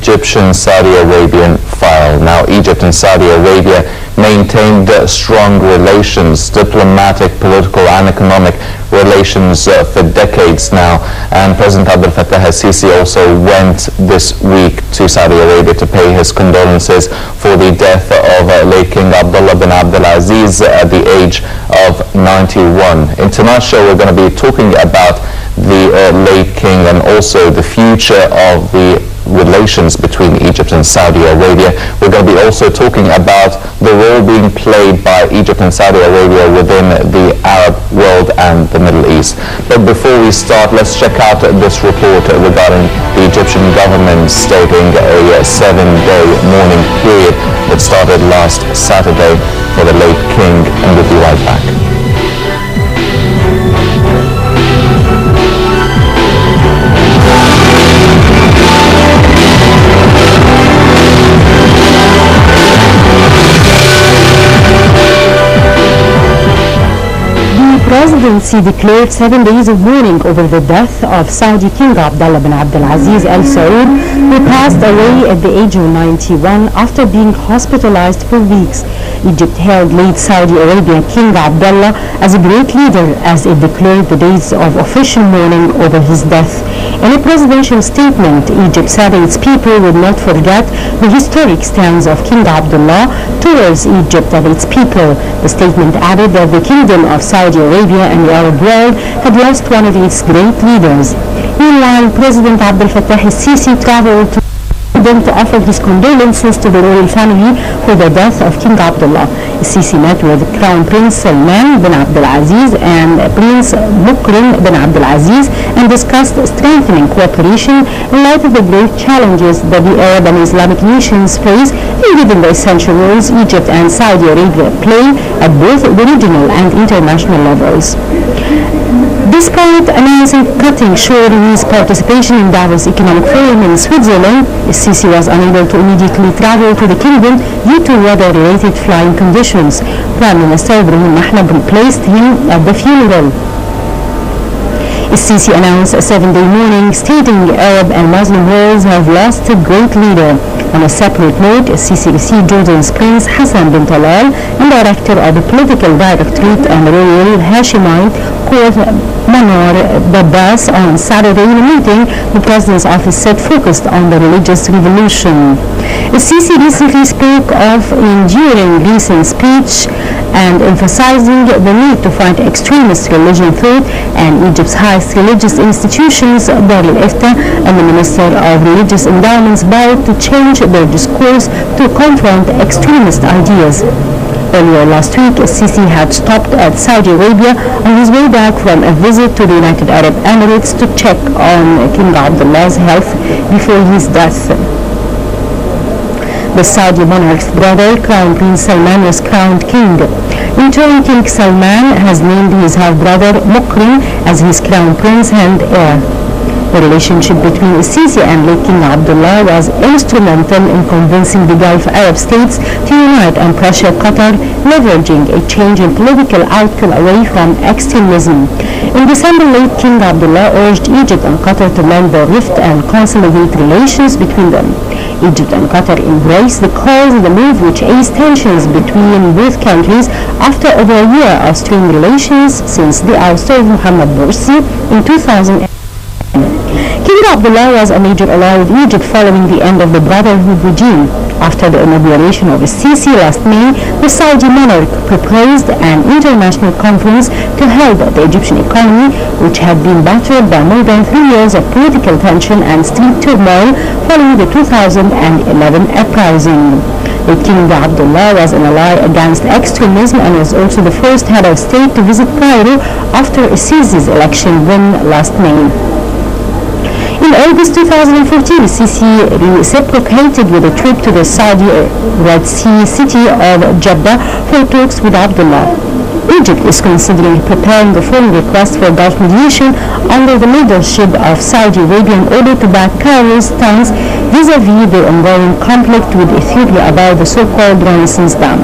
Egyptian-Saudi Arabian file. Now, Egypt and Saudi Arabia maintained strong relations, diplomatic, political and economic relations for decades now. And President Abdel Fattah al-Sisi also went this week to Saudi Arabia to pay his condolences for the death of late King Abdullah bin Abdul Aziz at the age of 91. In tonight's show, we're going to be talking about the late king and also the future of the relations between Egypt and Saudi Arabia. We're going to be also talking about the role being played by Egypt and Saudi Arabia within the Arab world and the Middle East. But before we start, let's check out this report regarding the Egyptian government stating a 7-day mourning period that started last Saturday for the late king, and we'll be right back. The presidency declared 7 days of mourning over the death of Saudi King Abdullah bin Abdul Aziz Al Saud, who passed away at the age of 91 after being hospitalized for weeks. Egypt hailed late Saudi Arabia King Abdullah as a great leader as it declared the days of official mourning over his death. In a presidential statement, Egypt said its people would not forget the historic stance of King Abdullah towards Egypt and its people. The statement added that the Kingdom of Saudi Arabia and the Arab world had lost one of its great leaders. Meanwhile, President Abdel Fattah al-Sisi traveled to to offer his condolences to the royal family for the death of King Abdullah. Sisi met with Crown Prince Salman bin Abdul Aziz and Prince Mukrim bin Abdul Aziz and discussed strengthening cooperation in light of the great challenges that the Arab and Islamic nations face in giving the essential roles Egypt and Saudi Arabia play at both the regional and international levels. Despite announcing cutting short his participation in Davos Economic Forum in Switzerland, Sisi was unable to immediately travel to the kingdom due to weather-related flying conditions. Prime Minister Ibrahim Mahlab replaced him at the funeral. Sisi announced a 7-day mourning, stating Arab and Muslim worlds have lost a great leader. On a separate note, Sisi received Jordan's Prince Hassan bin Talal and Director of the Political Directorate and Royal Hashemite Court Manar Babbas on Saturday in a meeting the President's office said focused on the religious revolution. Sisi recently spoke of enduring recent speech and emphasizing the need to fight extremist religion thought and Egypt's highest religious institutions, Dar al-Ifta and the Minister of Religious Endowments vowed to change their discourse to confront extremist ideas. Earlier last week, Sisi had stopped at Saudi Arabia on his way back from a visit to the United Arab Emirates to check on King Abdullah's health before his death. The Saudi monarch's brother, Crown Prince Salman, was crowned king. In turn, King Salman has named his half-brother Mukrim as his crown prince and heir. The relationship between Sisi and late King Abdullah was instrumental in convincing the Gulf Arab states to unite and pressure Qatar, leveraging a change in political outcome away from extremism. In December, late King Abdullah urged Egypt and Qatar to mend the rift and consolidate relations between them. Egypt and Qatar embraced the cause of the move, which eased tensions between both countries after over a year of strained relations since the ouster of Mohammed Morsi in 2000. King Abdullah was a major ally with Egypt following the end of the Brotherhood regime. After the inauguration of Sisi last May, the Saudi monarch proposed an international conference to help the Egyptian economy, which had been battered by more than 3 years of political tension and street turmoil following the 2011 uprising. The King Abdullah was an ally against extremism and was also the first head of state to visit Cairo after Sisi's election win last May. In August 2014, Sisi reciprocated with a trip to the Saudi Red Sea city of Jeddah for talks with Abdullah. Egypt is considering preparing a foreign request for Gulf mediation under the leadership of Saudi Arabia in order to back Cairo's stance vis-a-vis the ongoing conflict with Ethiopia about the so-called Renaissance Dam.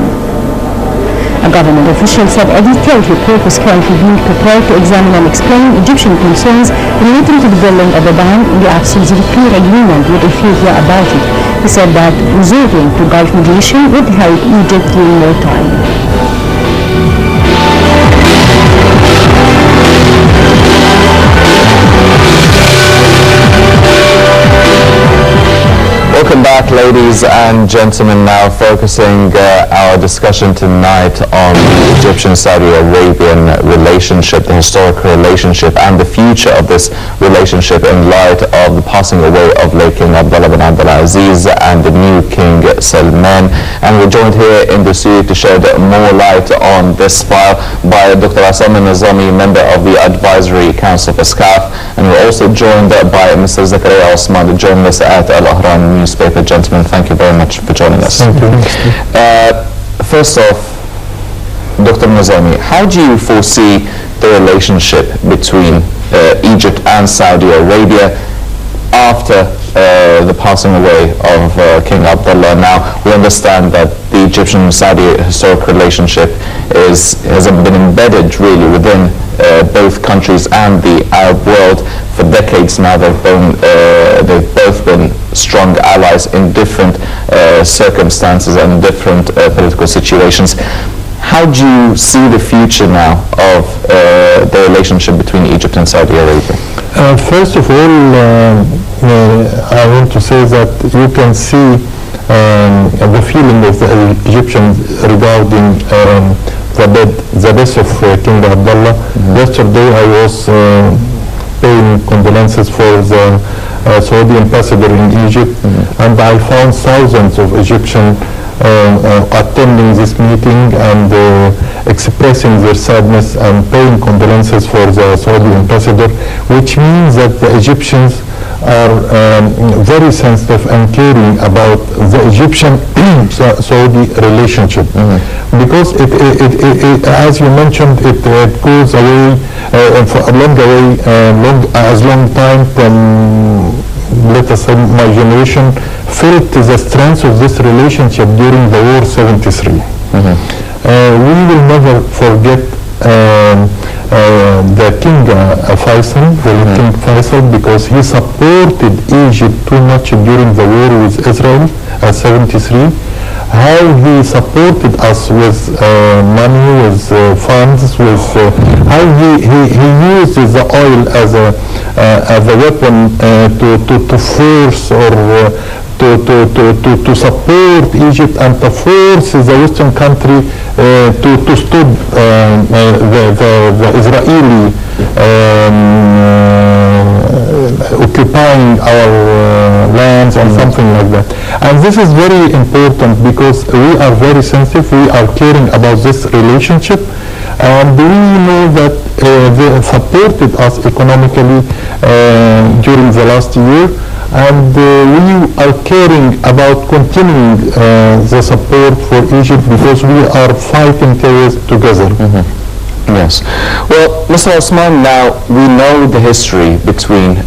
A government official said a detailed report is currently being prepared to examine and explain Egyptian concerns relating to the building of a dam in the absence of a clear agreement with Ethiopia about it. He said that resorting to Gulf mediation would help Egypt gain more time. Welcome back, ladies and gentlemen. Now focusing our discussion tonight on the Egyptian-Saudi Arabian relationship, the historical relationship, and the future of this relationship in light of the passing away of late King Abdullah bin Abdulaziz and the new King Salman. And we're joined here in the studio to shed more light on this file by Dr. Nezamy, member of the Advisory Council for SCAF, and we're also joined by Mr. Zakria, Osman, the journalist at Al-Ahram newspaper. Gentlemen, thank you very much for joining us. Thank you. First off, Dr. Nezamy, how do you foresee the relationship between Egypt and Saudi Arabia after the passing away of King Abdullah? Now, we understand that the Egyptian-Saudi historic relationship has been embedded really within both countries and the Arab world for decades now. They've both been strong allies in different circumstances and different political situations. How do you see the future now of the relationship between Egypt and Saudi Arabia? First of all, I want to say that you can see the feeling of the Egyptians regarding the death of King Abdullah. Yesterday I was paying condolences for the Saudi ambassador in Egypt, and I found thousands of Egyptians attending this meeting and expressing their sadness and paying condolences for the Saudi ambassador, which means that the Egyptians are very sensitive and caring about the Egyptian-Saudi relationship, because it, as you mentioned, it goes away for a long time from, let us say, my generation felt the strength of this relationship during the war 73. We will never forget the King Faisal, King Faisal, because he supported Egypt too much during the war with Israel at 73. How he supported us with money, with funds, with how he used the oil as a weapon to force or to support Egypt and to force the Western country to stop the Israeli occupying our lands and something like that. And this is very important because we are very sensitive, we are caring about this relationship, and we know that they supported us economically during the last year, and we are caring about continuing the support for Egypt because we are fighting terrorists together. Yes. Well, Mr. Osman, now we know the history between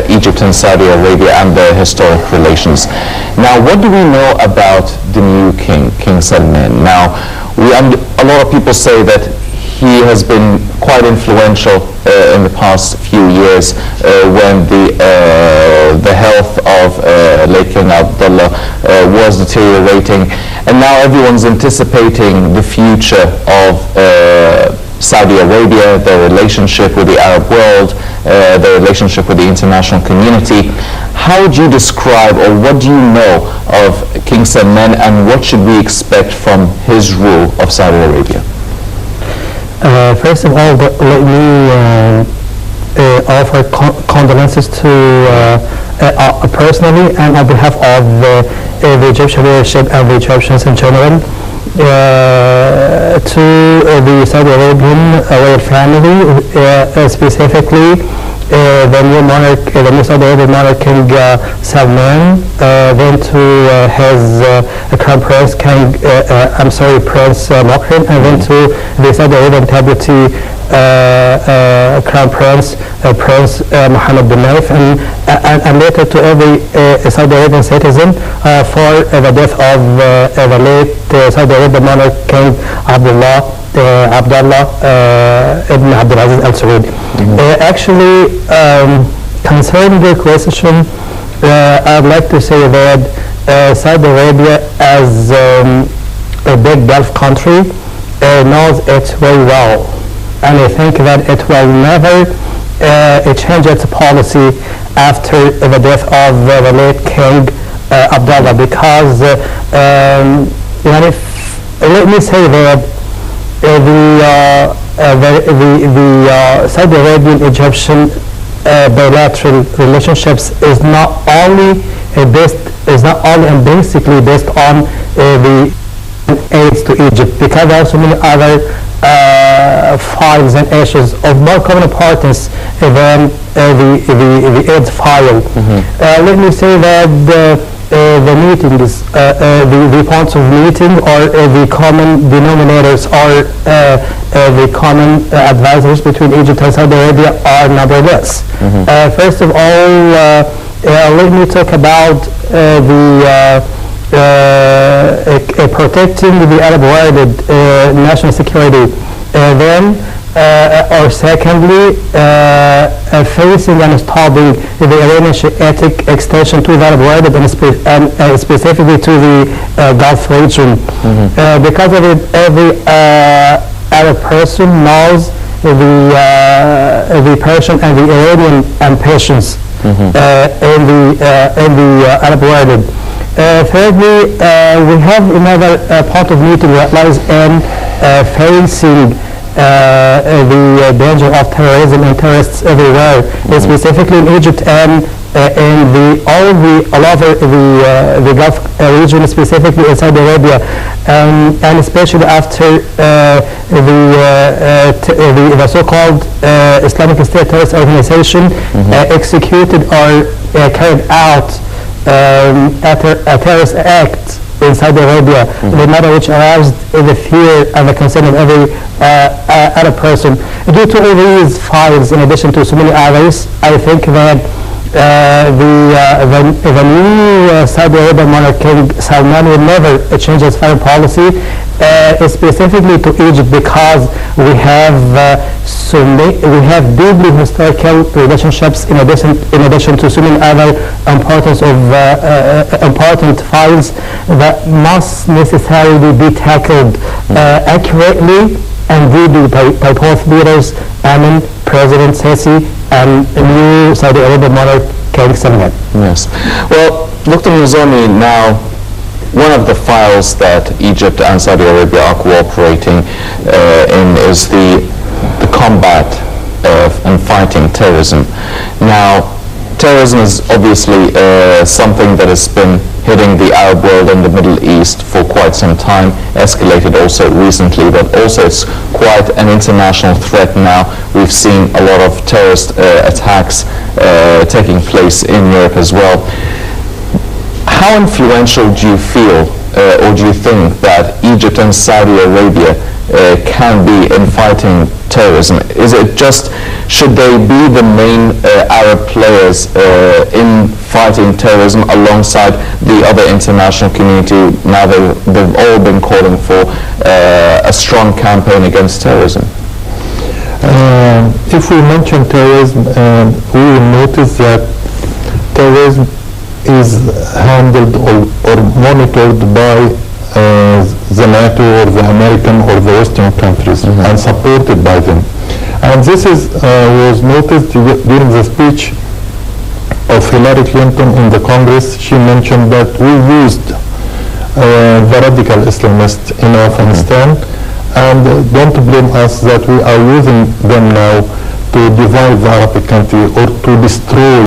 Egypt and Saudi Arabia and their historic relations. Now, what do we know about the new king, King Salman? Now, a lot of people say that he has been quite influential in the past few years when the health of late King Abdullah was deteriorating, and now everyone's anticipating the future of Saudi Arabia, their relationship with the Arab world, their relationship with the international community. How would you describe, or what do you know of King Salman, and what should we expect from his rule of Saudi Arabia? First of all, let me offer condolences to personally and on behalf of the Egyptian leadership and the Egyptians in general, to the Saudi Arabian royal family, specifically the new monarch, the new Saudi Arabian monarch King Salman, then to his crown prince Prince Mohammed, and then to the Saudi Arabian deputy Crown Prince, Prince Mohammed bin Naif, and later to every Saudi Arabian citizen for the death of the late Saudi Arabian monarch King Abdullah ibn Abdulaziz Al Saud. Actually, concerning the question, I'd like to say that Saudi Arabia, as a big Gulf country, knows it very well, and I think that it will never change its policy after the death of the late King Abdullah, because let me say that the Saudi Arabian Egyptian bilateral relationships is not only and basically based on the aids to Egypt, because there are so many other files and issues of more common importance than the aids file. Let me say that the meetings, the points of meeting, or the common denominators, or the common advisors between Egypt and Saudi Arabia are numberless. First of all, let me talk about protecting the Arab world national security. Then, or secondly, facing and stopping the Iranian Shiitic extension to the Arab world, and specifically to the Gulf region. Because of it, every Arab person knows the Persian and the Iranian ambitions in the Arab world. Thirdly, we have another point of meeting that lies in facing the danger of terrorism and terrorists everywhere, specifically in Egypt and in all over the Gulf region, specifically in Saudi Arabia, and especially after the so-called Islamic State terrorist organization executed or carried out a terrorist act in Saudi Arabia, the matter which aroused the fear and the concern of every Arab person. Due to all these files, in addition to so many others, I think that the new Saudi Arabian monarch King Salman will never change his foreign policy, specifically to Egypt, because we have deeply historical relationships in addition to so many other important files that must necessarily be tackled accurately and deeply by both leaders, President Sisi and new Saudi Arabian monarch King Salman. Yes. Well, Dr. Nezamy, now one of the files that Egypt and Saudi Arabia are cooperating in is the combat and fighting terrorism. Now, terrorism is obviously something that has been hitting the Arab world and the Middle East for quite some time, escalated also recently, but also it's quite an international threat now. We've seen a lot of terrorist attacks taking place in Europe as well. How influential do you feel or do you think that Egypt and Saudi Arabia can be in fighting terrorism? Is it just, should they be the main Arab players in fighting terrorism alongside the other international community? Now they've all been calling for a strong campaign against terrorism. If we mention terrorism, we will notice that terrorism is handled or monitored by the NATO or the American or the Western countries and supported by them. And this was noticed during the speech of Hillary Clinton in the Congress. She mentioned that we used the radical Islamists in Afghanistan, and don't blame us that we are using them now to divide the Arabic country or to destroy